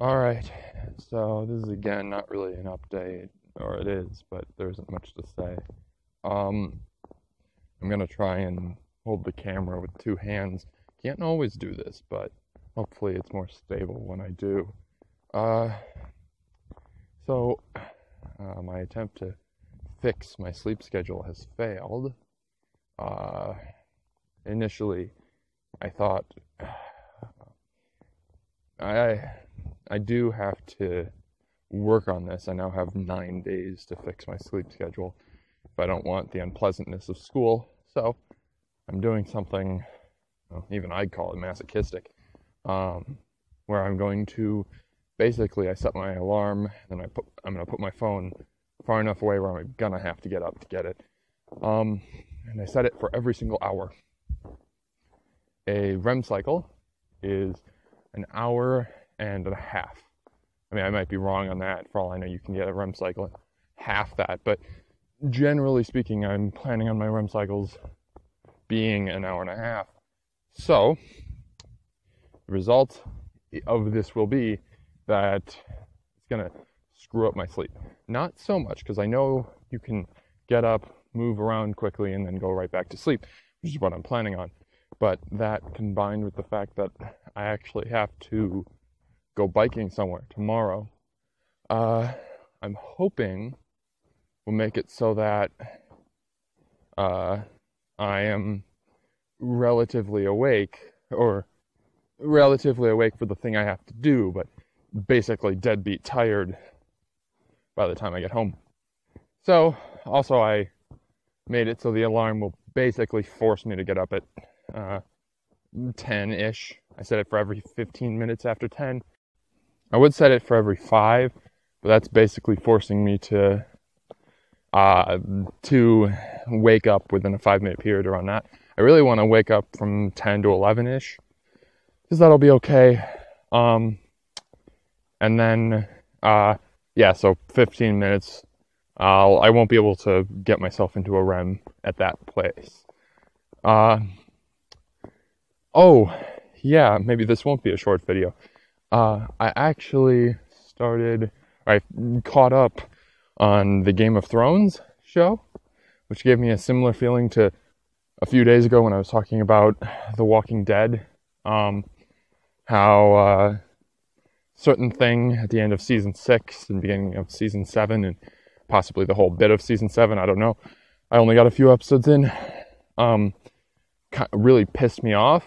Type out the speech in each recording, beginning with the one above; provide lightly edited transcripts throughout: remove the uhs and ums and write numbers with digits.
Alright, so this is again not really an update, or it is, but there isn't much to say. Um, I'm gonna try and hold the camera with two hands. Can't always do this, but hopefully it's more stable when I do. Uh, my attempt to fix my sleep schedule has failed. Uh, Initially, I thought I I do have to work on this. I now have 9 days to fix my sleep schedule if I don't want the unpleasantness of school. So I'm doing something, well, even I'd call it masochistic, where I'm going to basically I set my alarm and I'm gonna put my phone far enough away where I'm gonna have to get up to get it. And I set it for every single hour. A REM cycle is an hour and a half. I mean, I might be wrong on that. For all I know, you can get a REM cycle in half that. But generally speaking, I'm planning on my REM cycles being an hour and a half. So the result of this will be that it's going to screw up my sleep. Not so much, because I know you can get up, move around quickly, and then go right back to sleep, which is what I'm planning on. But that combined with the fact that I actually have to go biking somewhere tomorrow, I'm hoping will make it so that I am relatively awake for the thing I have to do, but basically deadbeat tired by the time I get home. So also I made it so the alarm will basically force me to get up at 10-ish. I set it for every 15 minutes after 10. I would set it for every 5, but that's basically forcing me to wake up within a 5-minute period around that. I really want to wake up from 10 to 11-ish, because that'll be okay. And then, so 15 minutes, I won't be able to get myself into a REM at that place. Maybe this won't be a short video. I caught up on the Game of Thrones show, which gave me a similar feeling to a few days ago when I was talking about The Walking Dead. How certain thing at the end of season 6 and beginning of season 7 and possibly the whole bit of season 7, I don't know. I only got a few episodes in. Really pissed me off,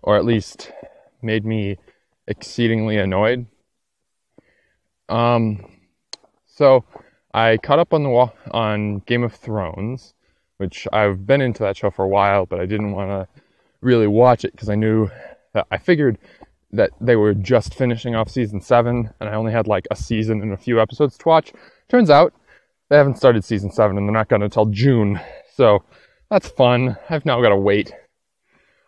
or at least made me exceedingly annoyed. So I caught up on Game of Thrones, which I've been into that show for a while, but I didn't want to really watch it because I figured that they were just finishing off season 7, and I only had like a season and a few episodes to watch. Turns out they haven't started season 7, and they're not going to until June. So that's fun. I've now got to wait.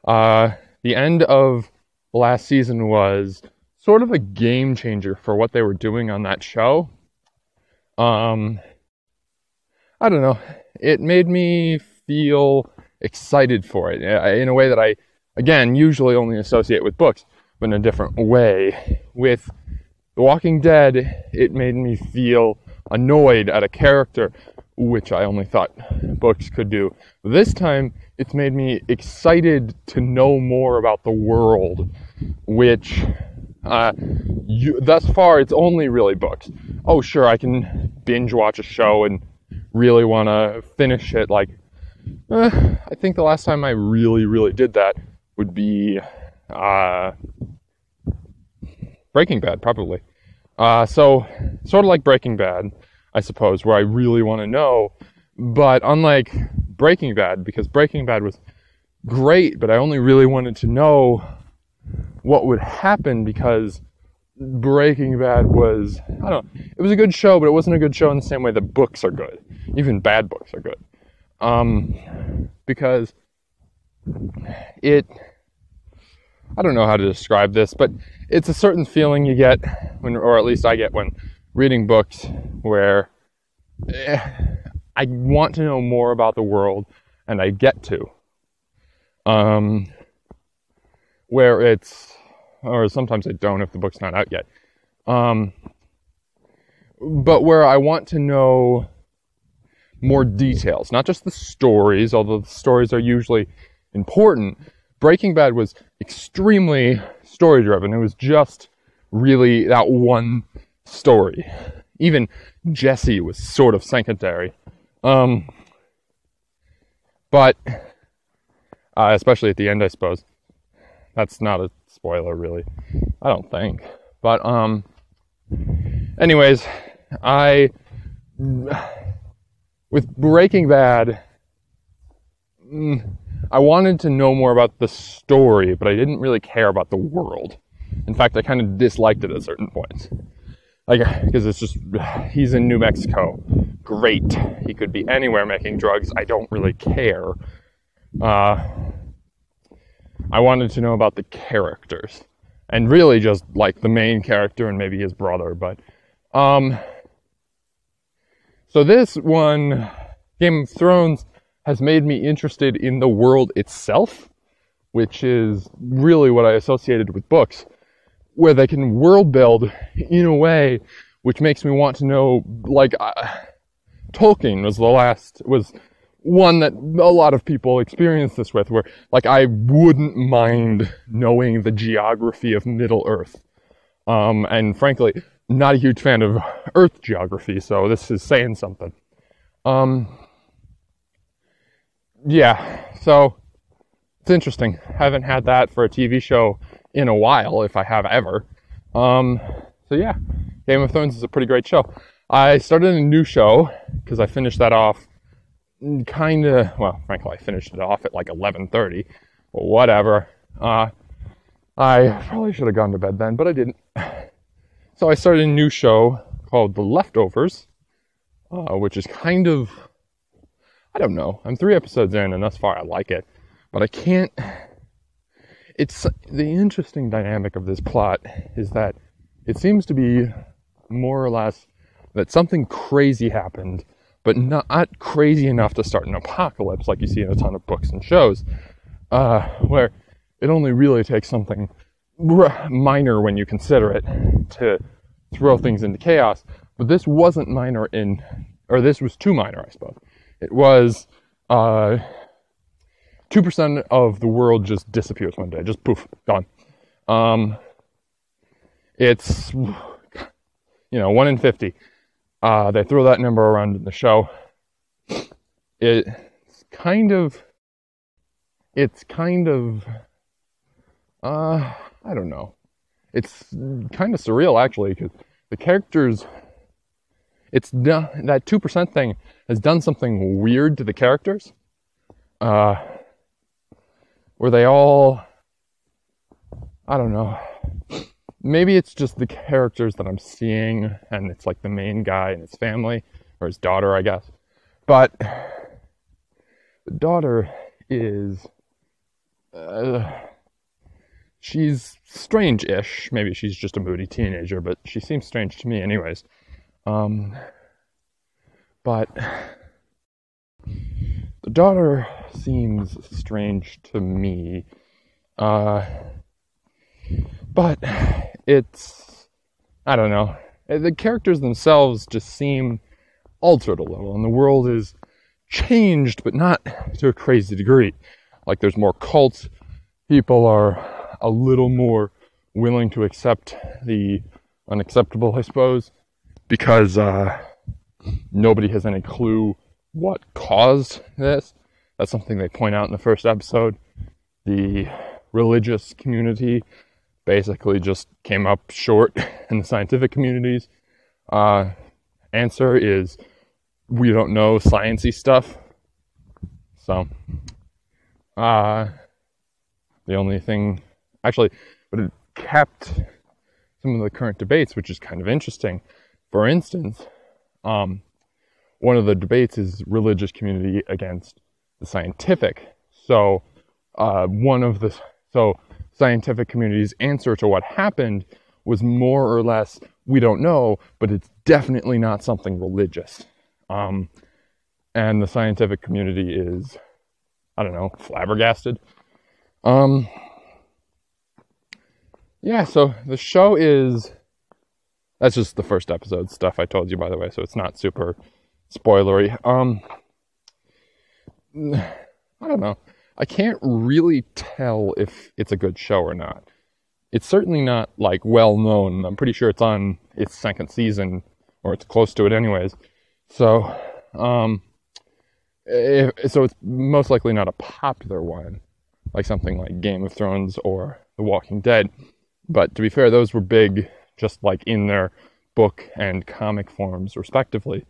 The end of last season was sort of a game changer for what they were doing on that show. I don't know. It made me feel excited for it in a way that I, again, usually only associate with books, but in a different way. With The Walking Dead, it made me feel annoyed at a character, which I only thought books could do. This time, it's made me excited to know more about the world, which, thus far, it's only really books. Oh, sure, I can binge watch a show and really want to finish it. I think the last time I really, really did that would be Breaking Bad, probably. So, sort of like Breaking Bad, I suppose, where I really want to know. But unlike Breaking Bad, because Breaking Bad was great, but I only really wanted to know what would happen because Breaking Bad was, I don't know, it was a good show, but it wasn't a good show in the same way that books are good. Even bad books are good. Because I don't know how to describe this, but it's a certain feeling you get or at least I get when reading books where I want to know more about the world, and I get to. Where it's or sometimes I don't if the book's not out yet. But where I want to know more details, not just the stories, although the stories are usually important. Breaking Bad was extremely story-driven. It was just really that one story. Even Jesse was sort of secondary. But, especially at the end, I suppose. That's not a spoiler, really. I don't think. But, anyways, with Breaking Bad, I wanted to know more about the story, but I didn't really care about the world. In fact, I kind of disliked it at certain points. Like, because it's just, he's in New Mexico. Great. He could be anywhere making drugs. I don't really care. I wanted to know about the characters. And really just, like, the main character and maybe his brother. But, so this one, Game of Thrones, has made me interested in the world itself, which is really what I associated with books, where they can world build in a way which makes me want to know, like, Tolkien was one that a lot of people experience this with, where, like, I wouldn't mind knowing the geography of Middle-earth. And frankly, not a huge fan of Earth geography, so this is saying something. Yeah, so it's interesting. Haven't had that for a TV show in a while, if I have ever. So yeah, Game of Thrones is a pretty great show. I started a new show, because I finished that off frankly, I finished it off at like 11:30, but whatever. I probably should have gone to bed then, but I didn't. So I started a new show called The Leftovers, which is kind of, I don't know, I'm 3 episodes in, and thus far I like it, but I can't, it's, the interesting dynamic of this plot is that it seems to be more or less that something crazy happened, but not crazy enough to start an apocalypse like you see in a ton of books and shows, where it only really takes something minor when you consider it to throw things into chaos. But this wasn't minor this was too minor, I suppose. It was 2% of the world just disappears one day, just poof, gone. It's 1 in 50. They throw that number around in the show. It's kind of I don't know. It's kind of surreal, actually, because the characters, that 2% thing has done something weird to the characters, where they all, I don't know, maybe it's just the characters that I'm seeing, and it's like the main guy and his family, or his daughter, I guess, but the daughter is, she's strange-ish. Maybe she's just a moody teenager, but she seems strange to me anyways. But the daughter seems strange to me. But it's, I don't know. The characters themselves just seem altered a little, and the world is changed, but not to a crazy degree. Like, there's more cults. People are a little more willing to accept the unacceptable, I suppose, because nobody has any clue what caused this. That's something they point out in the first episode. The religious community basically just came up short in the scientific community's answer is, we don't know sciencey stuff. So, the only thing, actually, but it kept some of the current debates, which is kind of interesting. For instance, one of the debates is religious community against the scientific. So, scientific community's answer to what happened was more or less, we don't know, but it's definitely not something religious. And the scientific community is, I don't know, flabbergasted. yeah, so the show is... That's just the first episode stuff I told you, by the way, so it's not super spoilery. I don't know. I can't really tell if it's a good show or not. It's certainly not, like, well-known. I'm pretty sure it's on its second season, or it's close to it anyways. So, so it's most likely not a popular one, like something like Game of Thrones or The Walking Dead. But to be fair, those were big, just like in their book and comic forms, respectively,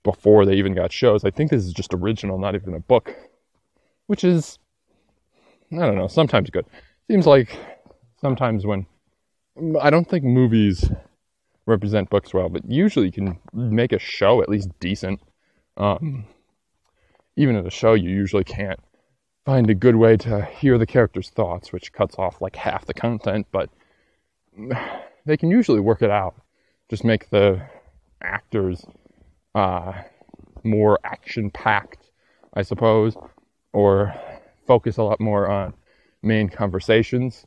before they even got shows. I think this is just original, not even a book, which is, I don't know, sometimes good. Seems like sometimes when, I don't think movies represent books well, but usually you can make a show at least decent. Even in a show, you usually can't find a good way to hear the character's thoughts, which cuts off like half the content, but they can usually work it out. Just make the actors more action-packed, I suppose, or focus a lot more on main conversations,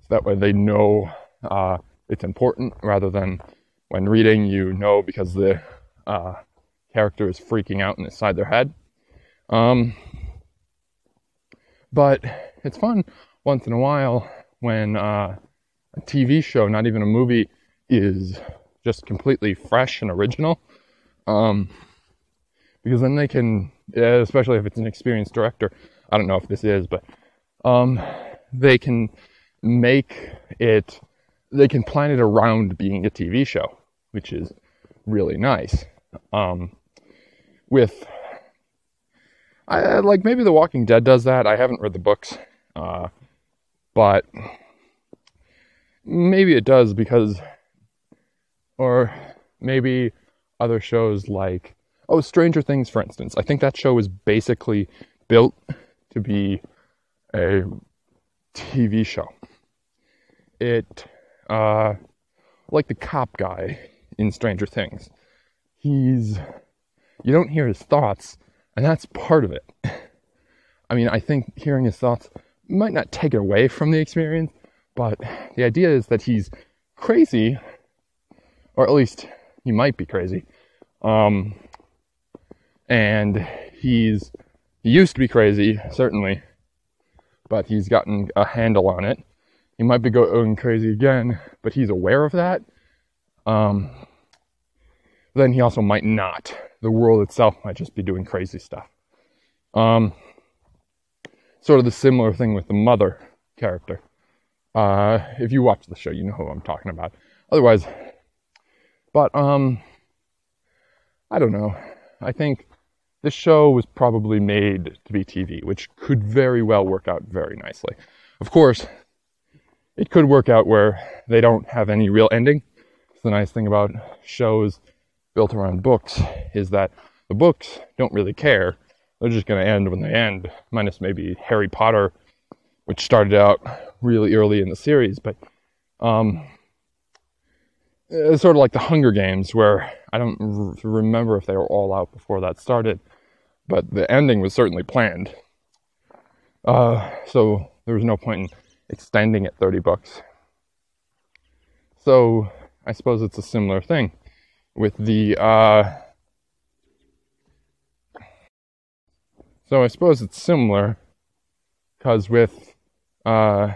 so that way they know it's important, rather than when reading, you know, because the character is freaking out inside their head. But it's fun once in a while when a TV show, not even a movie, is just completely fresh and original. Because then they can, especially if it's an experienced director, I don't know if this is, but they can make it, they can plan it around being a TV show, which is really nice. Like maybe The Walking Dead does that. I haven't read the books, but maybe it does because, or maybe other shows like, Stranger Things, for instance. I think that show is basically built to be a TV show. It, like the cop guy in Stranger Things, you don't hear his thoughts, and that's part of it. I mean, I think hearing his thoughts might not take it away from the experience, but the idea is that he's crazy, or at least he might be crazy. And he used to be crazy, certainly, but he's gotten a handle on it. He might be going crazy again, but he's aware of that. Then he also might not. The world itself might just be doing crazy stuff. Sort of the similar thing with the mother character. If you watch the show, you know who I'm talking about. Otherwise, but, I don't know. I think this show was probably made to be TV, which could very well work out very nicely. Of course, it could work out where they don't have any real ending. So the nice thing about shows built around books is that the books don't really care. They're just going to end when they end, minus maybe Harry Potter, which started out really early in the series. But it's sort of like the Hunger Games, where I don't remember if they were all out before that started, but the ending was certainly planned. So there was no point in extending it 30 books. So I suppose it's a similar thing with the, so I suppose it's similar, because with TV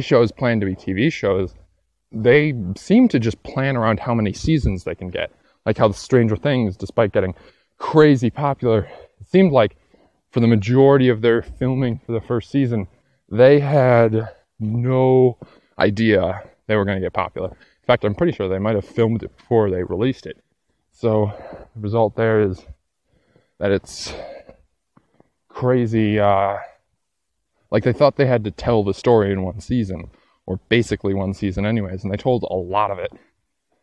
shows planned to be TV shows, they seem to just plan around how many seasons they can get. Like how the Stranger Things, despite getting crazy popular, it seemed like for the majority of their filming for the first season, they had no idea they were going to get popular. In fact, I'm pretty sure they might have filmed it before they released it. So the result there is that it's crazy. Like they thought they had to tell the story in one season, or basically one season anyways, and they told a lot of it,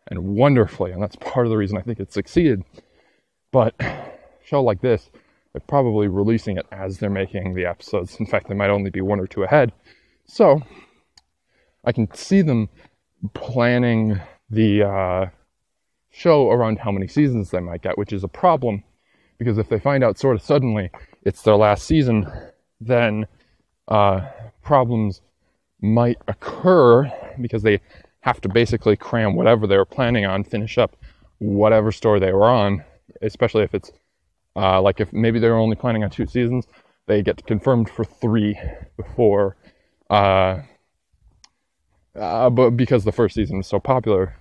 and wonderfully, and that's part of the reason I think it succeeded. But a show like this, they're probably releasing it as they're making the episodes. In fact, they might only be one or two ahead. So I can see them planning the show around how many seasons they might get, which is a problem, because if they find out sort of suddenly it's their last season, then problems might occur because they have to basically cram whatever they were planning on, finish up whatever story they were on, especially if it's like if maybe they were only planning on 2 seasons, they get confirmed for 3 before, but because the first season is so popular,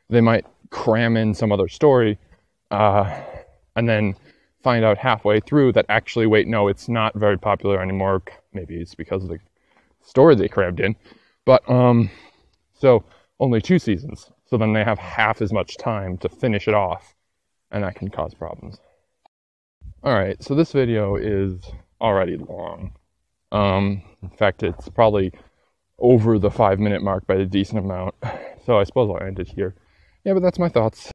they might cram in some other story, and then find out halfway through that actually, wait, no, it's not very popular anymore. Maybe it's because of the story they crammed in, but so only 2 seasons. So then they have half as much time to finish it off, and that can cause problems. Alright, so this video is already long. In fact, it's probably over the 5-minute mark by a decent amount. So I suppose I'll end it here. Yeah, but that's my thoughts.